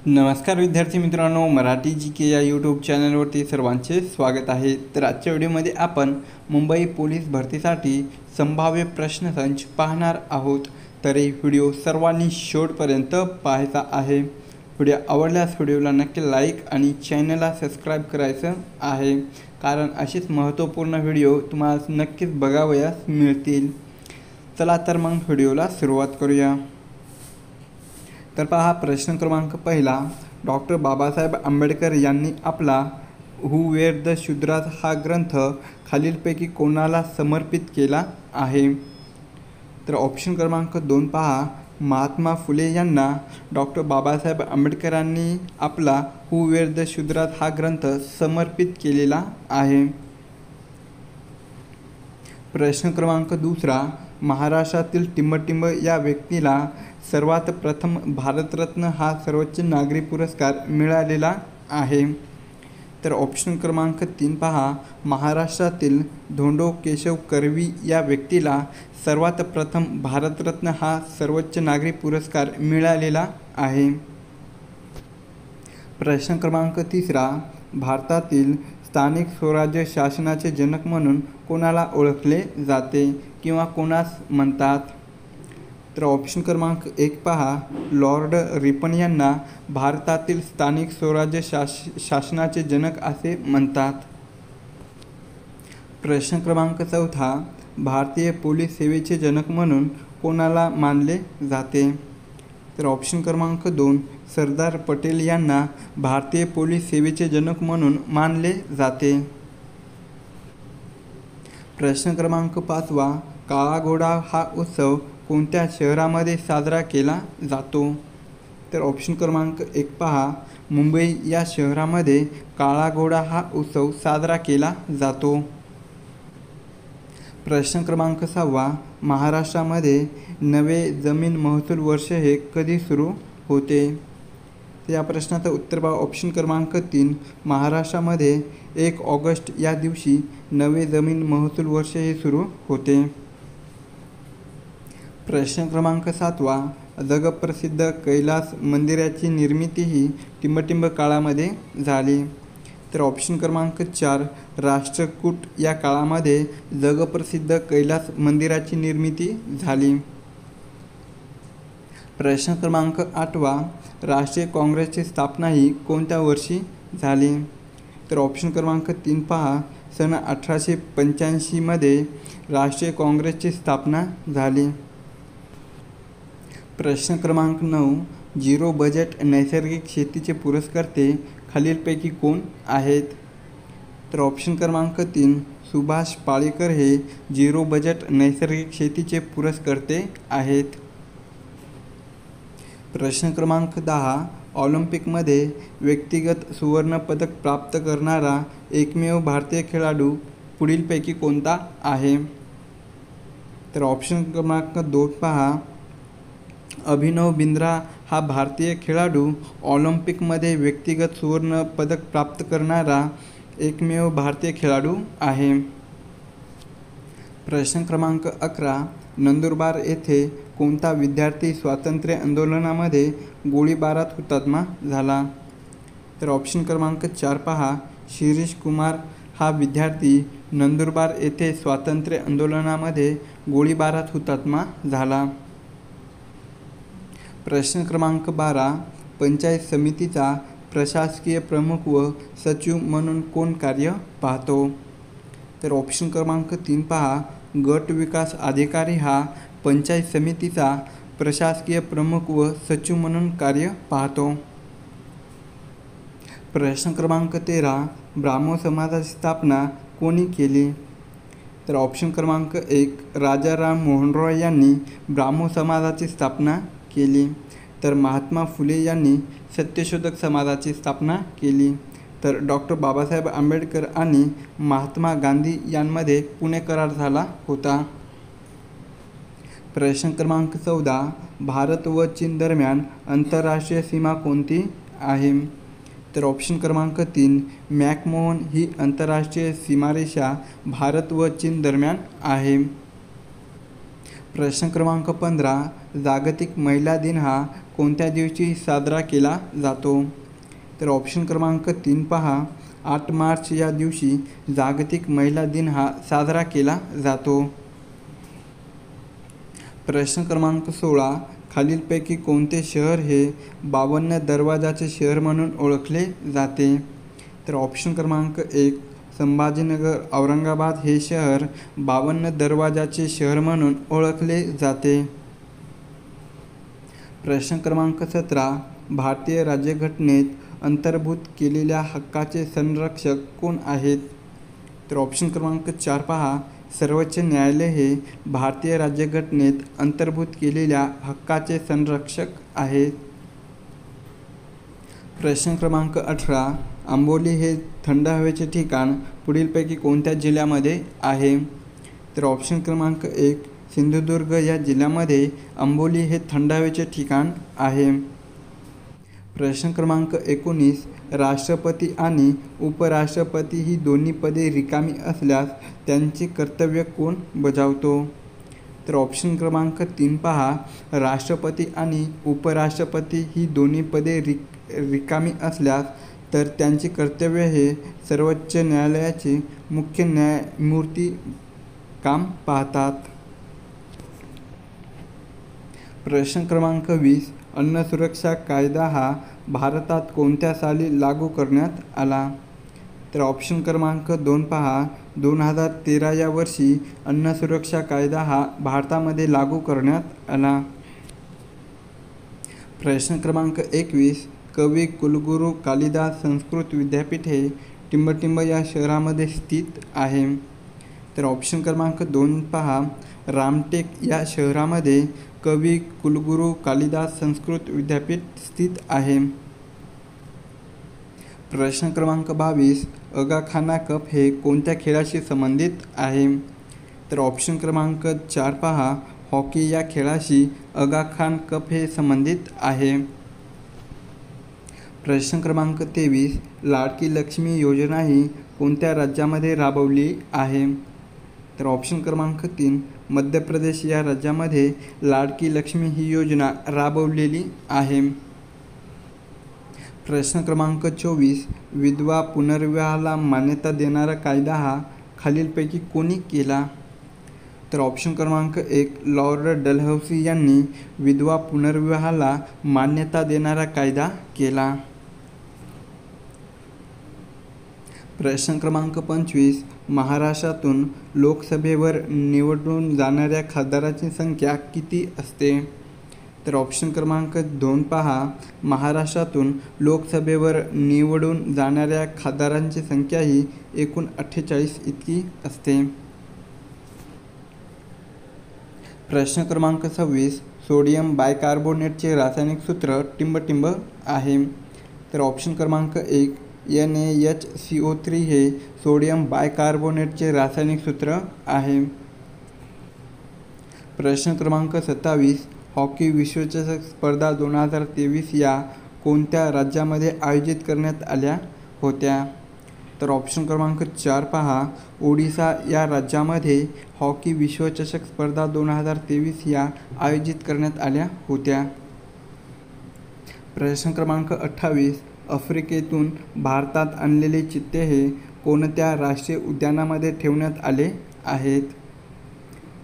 नमस्कार विद्यार्थी मित्रांनो, मराठी जी के या यूट्यूब चॅनलवरती सर्वांचे स्वागत आहे। तर आजच्या व्हिडिओमध्ये आपण मुंबई पोलीस भरतीसाठी संभाव्य प्रश्नसंच पाहणार आहोत। तर हे व्हिडिओ सर्वांनी शेवटपर्यंत पाहायचा आहे। व्हिडिओ आवडल्यास व्हिडिओला नक्की लाईक आणि चॅनलला सबस्क्राईब करायचं आहे, कारण असेच महत्त्वपूर्ण व्हिडिओ तुम्हाला नक्कीच बघावयास मिळतील। चला तर मग व्हिडिओला सुरुवात करूया। तर पहा, प्रश्न क्रमांक पहिला, डॉक्टर बाबासाहेब आंबेडकर यांनी आपला हू वेर द शूद्रास हा ग्रंथ खालीलपैकी कोणाला समर्पित केला आहे? तर ऑप्शन क्रमांक 2 पहा, महात्मा फुले यांना डॉक्टर बाबासाहेब आंबेडकरांनी आपला हू वेर द शूद्रास हा ग्रंथ समर्पित केलेला आहे। प्रश्न क्रमांक दुसरा, महाराष्ट्रातील टिंबटिंब या व्यक्तीला सर्वात प्रथम भारतरत्न हा सर्वोच्च नागरी पुरस्कार मिळालेला आहे। तर ऑप्शन क्रमांक 3 पहा, महाराष्ट्रातील धोंडो केशव कर्वी या व्यक्तीला सर्वात प्रथम भारतरत्न हा सर्वोच्च नागरी पुरस्कार मिळालेला आहे। प्रश्न क्रमांक तिसरा, भारतातील स्थानिक स्वराज्य शासनाचे जनक म्हणून कोणाला ओळखले जाते किंवा कोणास म्हणतात? तर ऑप्शन क्रमांक 1 पहा, लॉर्ड रिपन यांना भारतातील स्थानिक स्वराज्य शासनाचे जनक असे म्हणतात। प्रश्न क्रमांक चौथा, भारतीय पोलीस सेवेचे जनक म्हणून कोणाला मानले जाते? तर ऑप्शन क्रमांक 2, सरदार पटेल यांना भारतीय पोलीस सेवेचे जनक म्हणून मानले जाते। प्रश्न क्रमांक 5, काळा घोडा हा उत्सव कोणत्या शहरामध्ये साजरा केला जातो? तर ऑप्शन क्रमांक 1 पहा, मुंबई या शहरामध्ये काळा घोडा हा उत्सव साजरा केला जातो। प्रश्न क्रमांक 6, महाराष्ट्रामध्ये नवे जमीन महसूल वर्ष हे कधी सुरू होते? तर या प्रश्नाचं उत्तर पहा, ऑप्शन क्रमांक 3, महाराष्ट्रामध्ये 1 ऑगस्ट या दिवशी नवे जमीन महसूल वर्ष हे सुरू होते। प्रश्न क्रमांक 7, जगप्रसिद्ध कैलास मंदिराची निर्मिती ही टिंबटिंब काळामध्ये झाली। तर ऑप्शन क्रमांक 4, राष्ट्रकूट या काळामध्ये जगप्रसिद्ध कैलास मंदिराची निर्मिती झाली। प्रश्न क्रमांक 8, राष्ट्रीय काँग्रेसची स्थापना ही कोणत्या वर्षी झाली? तर ऑप्शन क्रमांक 3 पहा, सन 1885 मध्ये राष्ट्रीय काँग्रेसची स्थापना झाली। प्रश्न क्रमांक 9, झिरो बजेट नैसर्गिक शेतीचे पुरस्कर्ते खालीलपैकी कोण आहेत? तर ऑप्शन क्रमांक 3, सुभाष पालेकर हे झिरो बजेट नैसर्गिक शेतीचे पुरस्कर्ते आहेत। प्रश्न क्रमांक 10, ऑलिम्पिकमध्ये व्यक्तिगत सुवर्ण पदक प्राप्त करणारा एकमेव भारतीय खेळाडू पुढीलपैकी कोणता आहे? तर ऑप्शन क्रमांक 2 पहा, अभिनव बिंद्रा हा भारतीय खेळाडू ऑलिम्पिकमध्ये व्यक्तिगत सुवर्ण पदक प्राप्त करणारा एकमेव भारतीय खेळाडू आहे। प्रश्न क्रमांक 11, नंदुरबार येथे कोणता विद्यार्थी स्वातंत्र्य आंदोलनामध्ये गोळीबारात हुतात्मा झाला? तर ऑप्शन क्रमांक 4 पहा, शिरीष कुमार हा विद्यार्थी नंदुरबार येथे स्वातंत्र्य आंदोलनामध्ये गोळीबारात हुतात्मा झाला। प्रश्न क्रमांक 12, पंचायत समितीचा प्रशासकीय प्रमुख व सचिव म्हणून कोण कार्य पाहतो? तर ऑप्शन क्रमांक 3 पहा, गट विकास अधिकारी हा पंचायत समितीचा प्रशासकीय प्रमुख व सचिव म्हणून कार्य पाहतो। प्रश्न क्रमांक 13, ब्राह्मो समाजाची स्थापना कोणी केली? तर ऑप्शन क्रमांक 1, राजाराम मोहन रॉय यांनी ब्राह्मो समाजाची स्थापना केली। तर महात्मा फुले यांनी सत्यशोधक समाजाची स्थापना केली। तर डॉक्टर बाबासाहेब आंबेडकर आणि महात्मा गांधी यांमध्ये पुणे करार झाला होता। प्रश्न क्रमांक 14, भारत व चीन दरम्यान आंतरराष्ट्रीय सीमा कोणती आहे? तर ऑप्शन क्रमांक 3, मॅकमोहन ही आंतरराष्ट्रीय सीमारेषा भारत व चीन दरम्यान आहे। प्रश्न क्रमांक 15, जागतिक महिला दिन हा कोणत्या दिवशी साजरा केला जातो? तर ऑप्शन क्रमांक 3 पहा, 8 मार्च या दिवशी जागतिक महिला दिन हा साजरा केला जातो. प्रश्न क्रमांक 16, खालीलपैकी कोणते शहर हे 52 दरवाजाचे शहर म्हणून ओळखले जाते? तर ऑप्शन क्रमांक 1, संभाजीनगर औरंगाबाद हे शहर 52 दरवाजाचे शहर म्हणून ओळखले जाते. प्रश्न क्रमांक 17, भारतीय राज्यघटनेत अंतर्भूत केलेल्या हक्काचे संरक्षक कोण आहेत? तर ऑप्शन क्रमांक 4 पहा, सर्वोच्च न्यायालय हे भारतीय राज्यघटनेत अंतर्भूत केलेल्या हक्काचे संरक्षक आहेत. प्रश्न क्रमांक 18, आंबोली हे थंड हवेचे ठिकाण पुढीलपैकी कोणत्या जिल्ह्यामध्ये आहे? तर ऑप्शन क्रमांक 1, सिंधुदुर्ग या जिल्ह्यामध्ये आंबोली हे थंड हवेचे ठिकाण आहे. प्रश्न क्रमांक 19, राष्ट्रपती आणि उपराष्ट्रपती ही दोन्ही पदे रिकामी असल्यास त्यांचे कर्तव्य कोण बजावतो? तर ऑप्शन क्रमांक 3 पहा, राष्ट्रपती आणि उपराष्ट्रपती ही दोन्ही पदे रिकामी असल्यास तर त्यांचे कर्तव्य हे सर्वोच्च न्यायालयाचे मुख्य न्यायमूर्ती काम पाहतात. प्रश्न क्रमांक 20, अन्न सुरक्षा कायदा हा भारतात कोणत्या साली लागू करण्यात आला? तर ऑप्शन क्रमांक 2 पहा, 2013 या वर्षी अन्न सुरक्षा कायदा हा भारतामध्ये लागू करण्यात आला. प्रश्न क्रमांक 21, कवी कुलगुरू कालिदास संस्कृत विद्यापीठ हे टिंबटिंब या शहरामध्ये स्थित आहे. तर ऑप्शन क्रमांक 2 पहा, रामटेक या शहरामध्ये कवी कुलगुरू कालिदास संस्कृत विद्यापीठ स्थित आहे. प्रश्न क्रमांक 22, अगाखाना कप हे कोणत्या खेळाशी संबंधित आहे? तर ऑप्शन क्रमांक 4 पहा, हॉकी या खेळाशी अगाखान कप हे संबंधित आहे. प्रश्न क्रमांक 23, लाडकी लक्ष्मी योजना ही कोणत्या राज्यामध्ये राबवली आहे? तर ऑप्शन क्रमांक 3, मध्य प्रदेश या राज्यामध्ये लाडकी लक्ष्मी ही योजना राबवलेली आहे. प्रश्न क्रमांक 24, विधवा पुनर्विवाहाला मान्यता देणारा कायदा हा खालीलपैकी कोणी केला? तर ऑप्शन क्रमांक 1, लॉर्ड डलहौसी यांनी विधवा पुनर्विवाहाला मान्यता देणारा कायदा केला. प्रश्न क्रमांक 25, महाराष्ट्रातून लोकसभेवर निवडून जाणाऱ्या खासदारांची संख्या किती असते? तर ऑप्शन क्रमांक 2 पहा, महाराष्ट्रातून लोकसभेवर निवडून जाणाऱ्या खासदारांची संख्या ही एकूण 48 इतकी असते. प्रश्न क्रमांक 26, सोडियम बायकार्बोनेटचे रासायनिक सूत्र टिंबटिंब आहे. तर ऑप्शन क्रमांक 1, NaHCO3 हे सोडियम बायकार्बोनेटचे रासायनिक सूत्र आहे. प्रश्न क्रमांक 27, हॉकी विश्वचषक स्पर्धा 2023 या कोणत्या राज्यामध्ये आयोजित करण्यात आल्या होत्या? तर ऑप्शन क्रमांक 4 पहा, ओडिशा या राज्यामध्ये हॉकी विश्वचषक स्पर्धा 2023 या आयोजित करण्यात आल्या होत्या. प्रश्न क्रमांक 28, आफ्रिकेतून भारतात आणलेले चित्ते हे कोणत्या राष्ट्रीय उद्यानामध्ये ठेवण्यात आले आहेत?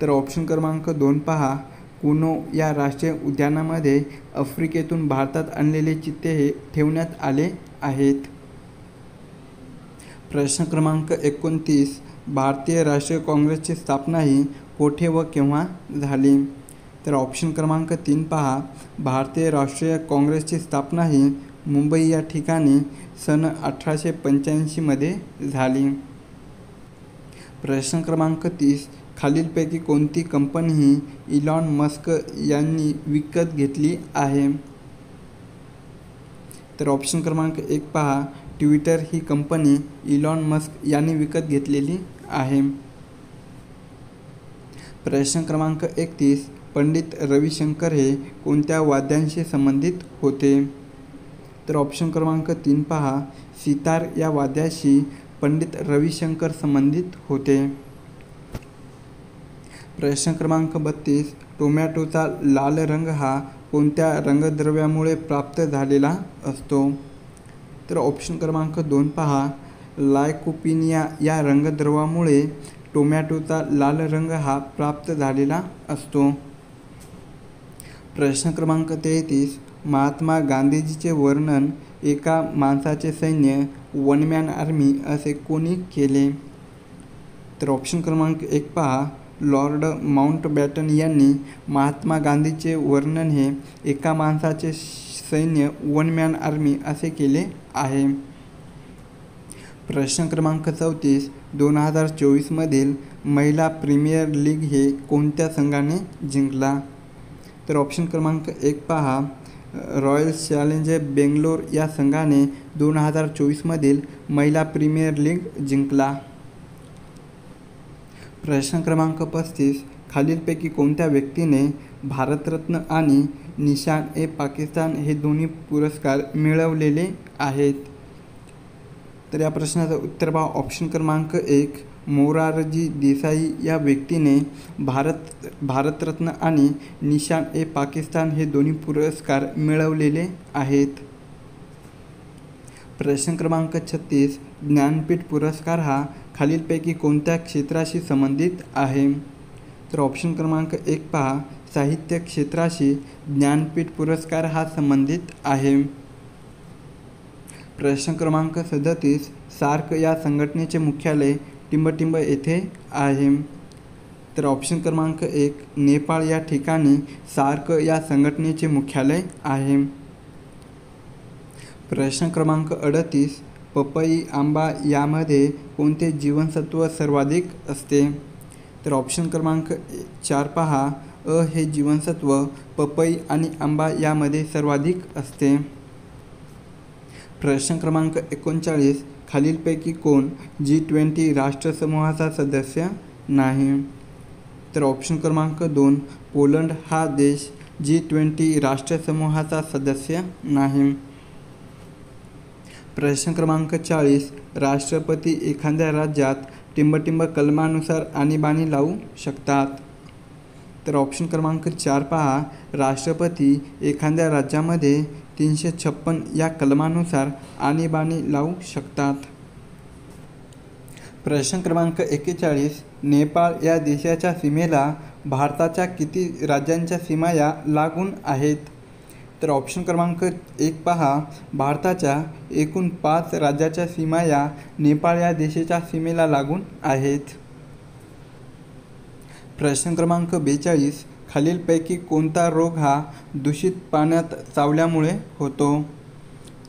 तर ऑप्शन क्रमांक 2 पहा, कुनो या राष्ट्रीय उद्यानामध्ये आफ्रिकेतून भारतात आणलेले चित्ते हे ठेवण्यात आले आहेत. प्रश्न क्रमांक 29, भारतीय राष्ट्रीय काँग्रेसची स्थापना ही कोठे व केव्हा झाली? तर ऑप्शन क्रमांक 3 पहा, भारतीय राष्ट्रीय काँग्रेसची स्थापना ही मुंबई या ठिकाणी सन 1885 मध्ये झाली. प्रश्न क्रमांक 30, खालीलपैकी कोणती कंपनी ही इलॉन मस्क यांनी विकत घेतली आहे? तर ऑप्शन क्रमांक 1 पहा, ट्विटर ही कंपनी इलॉन मस्क यांनी विकत घेतलेली आहे. प्रश्न क्रमांक 31, पंडित रविशंकर हे कोणत्या वाद्यांशी संबंधित होते? तर ऑप्शन क्रमांक 3 पहा, सितार या वाद्याशी पंडित रविशंकर संबंधित होते. प्रश्न क्रमांक 32, टोमॅटोचा लाल रंग हा कोणत्या रंगद्रव्यामुळे प्राप्त झालेला असतो? तर ऑप्शन क्रमांक 2 पहा, लायकोपिनिया या रंगद्रव्यामुळे टोमॅटोचा लाल रंग हा प्राप्त झालेला असतो. प्रश्न क्रमांक 33, महात्मा गांधीजीचे वर्णन एका माणसाचे सैन्य वन मॅन आर्मी असे कोणी केले? तर ऑप्शन क्रमांक 1 पहा, लॉर्ड माउंटबॅटन यांनी महात्मा गांधीचे वर्णन हे एका माणसाचे सैन्य वन मॅन आर्मी असे केले आहे. प्रश्न क्रमांक 34, 2024 मधील महिला प्रीमियर लीग हे कोणत्या संघाने जिंकला? तर ऑप्शन क्रमांक 1 पहा, रॉयल चॅलेंजर बेंगलोर या संघाने 2024 मधील महिला प्रीमियर लीग जिंकला. प्रश्न क्रमांक 35, खालीलपैकी कोणत्या व्यक्तीने भारतरत्न आणि निशान-ए-पाकिस्तान हे दोन्ही पुरस्कार मिळवलेले आहेत? तर या प्रश्नाचं उत्तर पहा, ऑप्शन क्रमांक 1, मोरारजी देसाई या व्यक्तीने भारतरत्न आणि निशान-ए-पाकिस्तान हे दोन्ही पुरस्कार मिळवलेले आहेत. प्रश्न क्रमांक 36, ज्ञानपीठ पुरस्कार हा खालीलपैकी कोणत्या क्षेत्राशी संबंधित आहे? तर ऑप्शन क्रमांक 1 पहा, साहित्य क्षेत्राशी ज्ञानपीठ पुरस्कार हा संबंधित आहे. प्रश्न क्रमांक 37, सार्क या संघटनेचे मुख्यालय टिंबटिंब येथे आहे. तर ऑप्शन क्रमांक 1, नेपाळ या ठिकाणी सार्क या संघटनेचे मुख्यालय आहे. प्रश्न क्रमांक 38, पपई, आंबा यामध्ये कोणते जीवनसत्व सर्वाधिक असते? तर ऑप्शन क्रमांक 4 पहा, अ हे जीवनसत्व पपई आणि आंबा यामध्ये सर्वाधिक असते. प्रश्न क्रमांक 39, खालीलपैकी कोण G20 राष्ट्रसमूहाचा सदस्य नाही? तर ऑप्शन क्रमांक 2, पोलंड हा देश G20 राष्ट्रसमूहाचा सदस्य नाही. प्रश्न क्रमांक 40, राष्ट्रपती एखाद्या राज्यात टिंबटिंब कलमानुसार आणीबाणी लावू शकतात. तर ऑप्शन क्रमांक 4 पहा, राष्ट्रपती एखाद्या राज्यामध्ये 356 या कलमानुसार आणीबाणी लावू शकतात. प्रश्न क्रमांक 41, नेपाळ या देशाच्या सीमेला भारताच्या किती राज्यांच्या सीमा या लागून आहेत? तर ऑप्शन क्रमांक 1 पहा, भारताच्या एकूण 5 राज्याच्या सीमा या नेपाळ या देशाच्या सीमेला लागून आहेत. प्रश्न क्रमांक 42, खालीलपैकी कोणता रोग हा दूषित पाण्यात चावल्यामुळे होतो?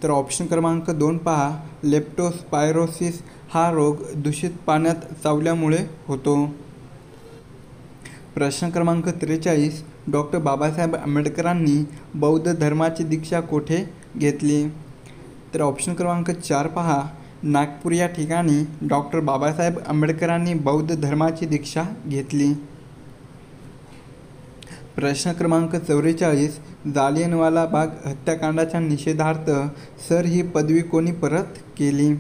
तर ऑप्शन क्रमांक 2 पहा, लेप्टोस्पायरोसिस हा रोग दूषित पाण्यात चावल्यामुळे होतो. प्रश्न क्रमांक 43, डॉक्टर बाबासाहेब आंबेडकरांनी बौद्ध धर्माची दीक्षा कोठे घेतली? तर ऑप्शन क्रमांक 4 पहा, नागपूर या ठिकाणी डॉक्टर बाबासाहेब आंबेडकरांनी बौद्ध धर्माची दीक्षा घेतली. प्रश्न क्रमांक 44, जालियनवाला बाग हत्याकांडाच्या निषेधार्थ सर ही पदवी कोणी परत केली?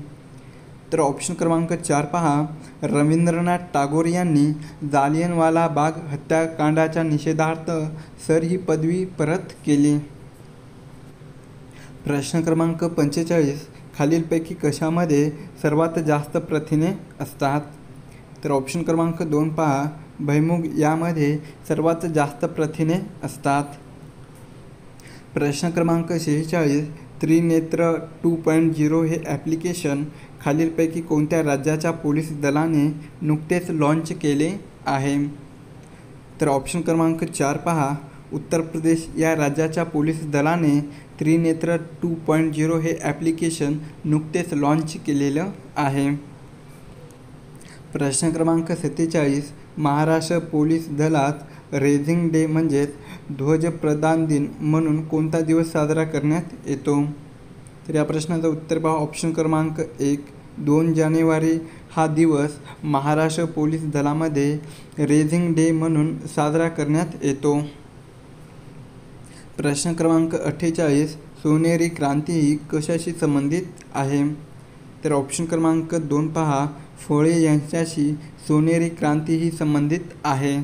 तर ऑप्शन क्रमांक 4 पहा, रवींद्रनाथ टागोर यांनी जालियनवाला बाग हत्याकांडाच्या निषेधार्थ सर ही पदवी परत केली. प्रश्न क्रमांक 45, खालीलपैकी कशामध्ये सर्वात जास्त प्रथिने असतात? तर ऑप्शन क्रमांक 2 पहा, भुईमूग यामध्ये सर्वात जास्त प्रथिने असतात. प्रश्न क्रमांक 46, त्रिनेत्र 2.0 हे ॲप्लिकेशन खालीलपैकी कोणत्या राज्याच्या पोलीस दलाने नुकतेच लॉन्च केले आहे? तर ऑप्शन क्रमांक 4 पहा, उत्तर प्रदेश या राज्याच्या पोलीस दलाने त्रिनेत्र 2.0 हे ॲप्लिकेशन नुकतेच लॉन्च केलेलं आहे. प्रश्न क्रमांक 47, महाराष्ट्र पोलीस दलात रेझिंग डे म्हणजेच ध्वजप्रदान दिन म्हणून कोणता दिवस साजरा करण्यात येतो? तर या प्रश्नाचं उत्तर पहा, ऑप्शन क्रमांक 1, 2 जानेवारी हा दिवस महाराष्ट्र पोलीस दलामध्ये रेझिंग डे म्हणून साजरा करण्यात येतो. प्रश्न क्रमांक 48, सोनेरी क्रांती ही कशाशी संबंधित आहे? तर ऑप्शन क्रमांक 2 पहा, फळे यांच्याशी सोनेरी क्रांती ही संबंधित आहे.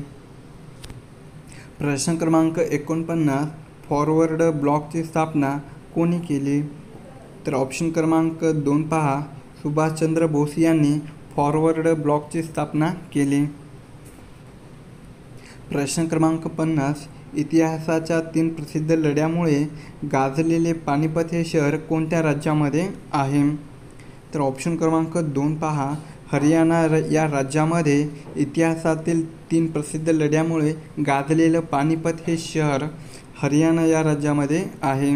प्रश्न क्रमांक 49, फॉरवर्ड ब्लॉकची स्थापना कोणी केली? तर ऑप्शन क्रमांक 2 पहा, सुभाषचंद्र बोस यांनी फॉरवर्ड ब्लॉकची स्थापना केली. प्रश्न क्रमांक 50, इतिहासाच्या 3 प्रसिद्ध लढ्यामुळे गाजलेले पानिपत हे शहर कोणत्या राज्यामध्ये आहे? तर ऑप्शन क्रमांक 2 पहा, हरियाणा या राज्यामध्ये इतिहासातील 3 प्रसिद्ध लढ्यामुळे गाजलेलं पानिपत हे शहर हरियाणा या राज्यामध्ये आहे.